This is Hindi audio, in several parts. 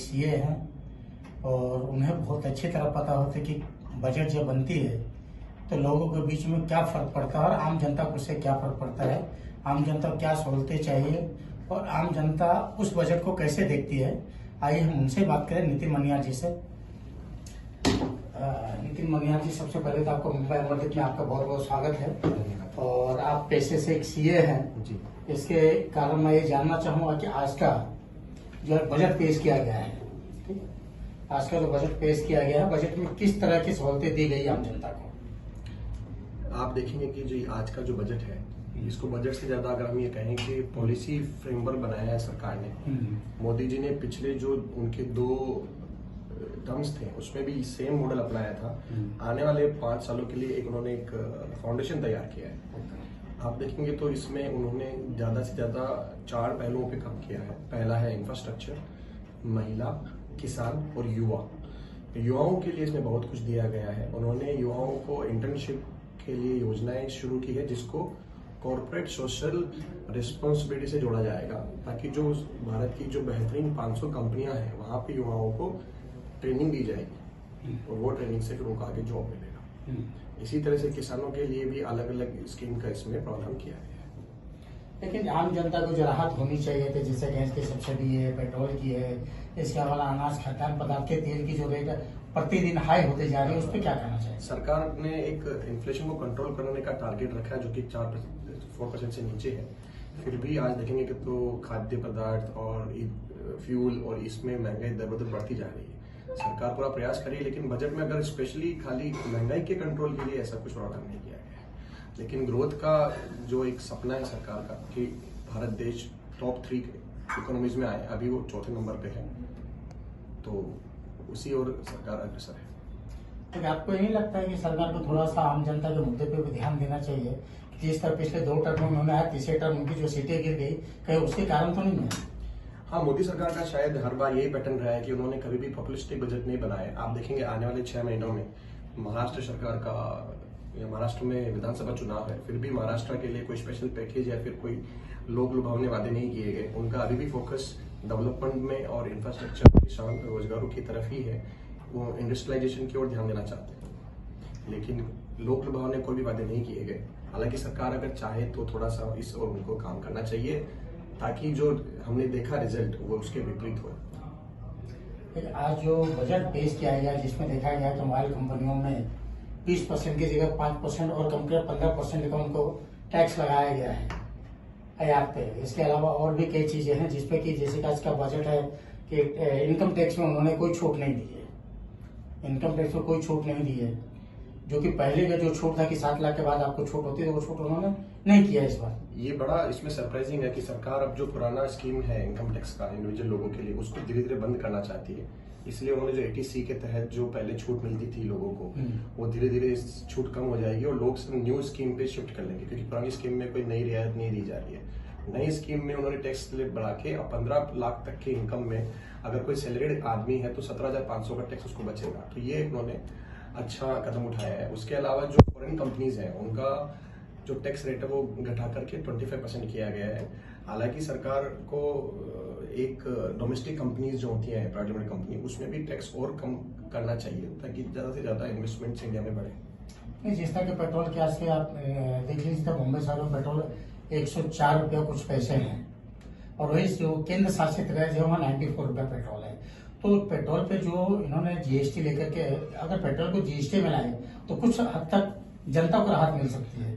सीए हैं और उन्हें बहुत अच्छी तरह पता होता है कि बजट जब बनती है तो लोगों के बीच में क्या फर्क पड़ता है और आम जनता को उससे क्या फर्क पड़ता है, आम जनता को क्या सहूलतें चाहिए और आम जनता उस बजट को कैसे देखती है। आइए हम उनसे बात करें, नितिन मनियार जी से। नितिन मनियार जी, सबसे पहले तो आपको मुंबई अमरदीप में आपका बहुत बहुत स्वागत है और आप पेशे से एक सीए हैं जी। इसके कारण मैं ये जानना चाहूंगा कि आज का जो बजट पेश किया गया है, आज का जो बजट पेश किया गया है, बजट में किस तरह की सहूलतें दी गई आम जनता को? आप देखेंगे कि जी आज का जो बजट है, इसको बजट से ज्यादा अगर हम ये कहें कि पॉलिसी फ्रेमवर्क बनाया है सरकार ने। मोदी जी ने पिछले जो उनके 2 टर्म्स थे उसमें भी सेम मॉडल अपनाया था। आने वाले 5 सालों के लिए उन्होंने एक फाउंडेशन तैयार किया है। आप देखेंगे तो इसमें उन्होंने ज्यादा से ज्यादा 4 पहलुओं पे काम किया है। पहला है इंफ्रास्ट्रक्चर, महिला, किसान और युवा। युवाओं के लिए इसमें बहुत कुछ दिया गया है। उन्होंने युवाओं को इंटर्नशिप के लिए योजनाएं शुरू की है जिसको कॉर्पोरेट सोशल रिस्पॉन्सिबिलिटी से जोड़ा जाएगा, ताकि जो भारत की जो बेहतरीन 500 कंपनियां हैं वहां पे युवाओं को ट्रेनिंग दी जाएगी और वो ट्रेनिंग से फिर उनको आगे जॉब मिलेगा। इसी तरह से किसानों के लिए भी अलग अलग स्कीम का इसमें प्रावधान किया गया है। लेकिन आम जनता को जो राहत होनी चाहिए थी, जैसे गैस की सब्सिडी है, पेट्रोल की है, इसके अलावा अनाज, खाद्यान्न पदार्थ के तेल की जो रेट प्रतिदिन हाई होते जा रही है, उस पर क्या कहना चाहिए? सरकार ने एक इन्फ्लेशन को कंट्रोल करने का टारगेट रखा है जो कि 4% से नीचे है। फिर भी आज देखेंगे कि तो खाद्य पदार्थ और फ्यूल और इसमें महंगाई दर बदर बढ़ती जा रही है। सरकार पूरा प्रयास करी, लेकिन बजट में अगर स्पेशली खाली महंगाई के कंट्रोल के लिए ऐसा कुछ प्रावधान नहीं किया गया है। लेकिन ग्रोथ का जो एक सपना है सरकार का कि भारत देश टॉप 3 इकोनॉमीज में आए, अभी वो 4थे नंबर पे है, तो उसी ओर सरकार अग्रसर है। तो आपको नहीं लगता है कि सरकार को थोड़ा सा आम जनता के मुद्दे पे भी ध्यान देना चाहिए? जिस तरह पिछले 2 टर्म में उन्होंने आया, तीसरे टर्म उनकी जो सीटें गिर गई, कहीं उसके कारण तो नहीं है? हाँ, मोदी सरकार का शायद हर बार यही पैटर्न रहा है कि उन्होंने कभी भी पॉपुलिस्टिक बजट नहीं बनाए। आप देखेंगे आने वाले 6 महीनों में महाराष्ट्र सरकार का या महाराष्ट्र में विधानसभा चुनाव है, फिर भी महाराष्ट्र के लिए कोई स्पेशल पैकेज या फिर कोई लोक लुभावने वादे नहीं किए गए। उनका अभी भी फोकस डेवलपमेंट में और इंफ्रास्ट्रक्चर, किसान, रोजगारों की तरफ ही है। वो इंडस्ट्रियलाइजेशन की ओर ध्यान देना चाहते हैं, लेकिन लोक लुभावने कोई भी वादे नहीं किए गए। हालांकि सरकार अगर चाहे तो थोड़ा सा इस ओर उनको काम करना चाहिए, ताकि जो हमने देखा रिजल्ट वो उसके विपरीत हो। आज जो बजट पेश किया गया, जिसमें देखा गया कि मोबाइल कंपनियों में 20% की जगह 5% और कंपनियां 15% का उनको टैक्स लगाया गया है आयात पे। इसके अलावा और भी कई चीजें हैं जिसपे कि जैसे का इसका बजट है कि इनकम टैक्स में उन्होंने कोई छूट नहीं दी है। इनकम टैक्स में कोई छूट नहीं दी है, जो कि पहले का जो छूट था कि 7 लाख के बाद आपको छूट होती है, वो छूट उन्होंने नहीं किया इस बार। ये बड़ा इसमें सरप्राइजिंग है कि सरकार अब जो पुराना स्कीम है इनकम टैक्स का इंडिविजुअल लोगों के लिए, उसको धीरे धीरे बंद करना चाहती है। इसलिए उन्होंने जो 80C के तहत जो पहले छूट मिलती थी लोगों को, वो धीरे धीरे छूट कम हो जाएगी और लोग सिर्फ न्यू स्कीम पे शिफ्ट कर लेंगे, क्योंकि पुरानी स्कीम में कोई नई रियायत नहीं दी जा रही है। नई स्कीम में उन्होंने टैक्स स्लैब बढ़ा के अब 15 लाख तक के इनकम में अगर कोई सैलरीड आदमी है तो 17,500 का टैक्स उसको बचेगा। तो ये उन्होंने अच्छा कदम उठाया है। उसके अलावा जो फॉरेन कंपनीज हैं उनका जो टैक्स रेट है वो घटा करके 25% किया गया है। हालांकि सरकार को एक डोमेस्टिक कंपनीज जो होती हैं, प्राइवेट लिमिटेड कंपनी, उसमें भी टैक्स और कम करना चाहिए ताकि ज्यादा से ज्यादा इन्वेस्टमेंट इंडिया में बढ़े। जिस तरह के पेट्रोल के आज के आप देख लीजिए, मुंबई शहर में पेट्रोल 104 रुपया कुछ पैसे हैं और वही जो केंद्र शासित राज्य है वहाँ 94 रुपया पेट्रोल है। तो पेट्रोल पे जो इन्होंने जीएसटी लेकर के, अगर पेट्रोल को जीएसटी में लाए तो कुछ हद तक जनता को राहत मिल सकती है।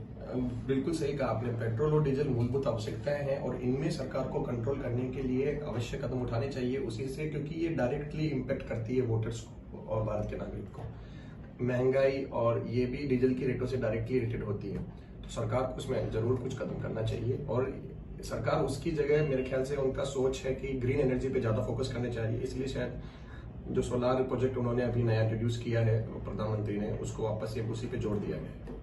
बिल्कुल सही कहा आपने। पेट्रोल और डीजल मूलभूत आवश्यकताएं हैं और इनमें सरकार को कंट्रोल करने के लिए आवश्यक कदम उठाने चाहिए उसी से, क्योंकि ये डायरेक्टली इम्पैक्ट करती है वोटर्स को और भारत के नागरिक को। महंगाई और ये भी डीजल की रेटों से डायरेक्टली रिलेटेड होती है, तो सरकार को उसमें जरूर कुछ कदम करना चाहिए। और सरकार उसकी जगह मेरे ख्याल से उनका सोच है कि ग्रीन एनर्जी पे ज्यादा फोकस करने चाहिए, इसलिए शायद जो सोलार प्रोजेक्ट उन्होंने अभी नया इंट्रोड्यूस किया है प्रधानमंत्री ने, उसको वापस से उसी पे जोड़ दिया गया।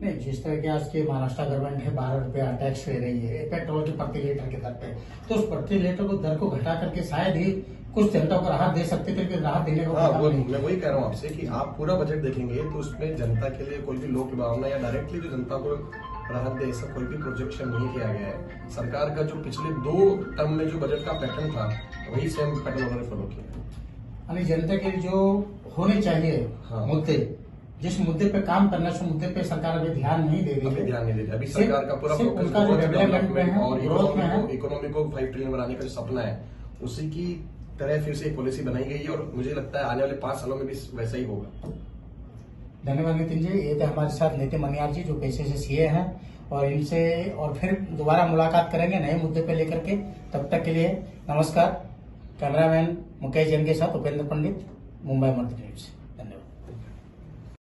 नहीं, जिस तरह की आज की महाराष्ट्र गवर्नमेंट है 12 रुपया टैक्स ले रही है पेट्रोल के प्रति लीटर के दर पे, तो उस प्रति लीटर को दर को घटा करके शायद ही कुछ जनता को राहत दे सकते थे, राहत देने को मैं वही कह रहा हूँ आपसे कि आप पूरा बजट देखेंगे तो उसमें जनता के लिए कोई भी लोक भावना या डायरेक्टली जो जनता को राहत दे, ऐसा कोई भी प्रोजेक्शन नहीं किया गया है। सरकार का जो पिछले 2 टर्म में जो बजट का पैटर्न था वही सेम पैटर्न उन्होंने फॉलो किया। यानी जनता के जो होने चाहिए हाँ। मुद्दे, जिस मुद्दे पे काम करना, उस मुद्दे पे सरकार अभी ध्यान नहीं दे रही अभी है। ध्यान नहीं देती। अभी सरकार का पूरा सिर्फ फोकस उनका जो डेवलपमेंट में है, और ग्रोथ में है। इकोनॉमी को 5 ट्रिलियन बनाने का जो सपना है उसी की तरह फिर से एक पॉलिसी बनाई गई है और मुझे लगता है आने वाले 5 सालों में भी वैसा ही होगा। धन्यवाद नितिन जी। ये थे हमारे साथ नितिन मनियार जी, जो पेशे से सीए हैं, और इनसे और फिर दोबारा मुलाकात करेंगे नए मुद्दे पे लेकर के। तब तक के लिए नमस्कार। कैमरामैन मुकेश जैन के साथ उपेंद्र पंडित, मुंबई मध्य प्रदेश।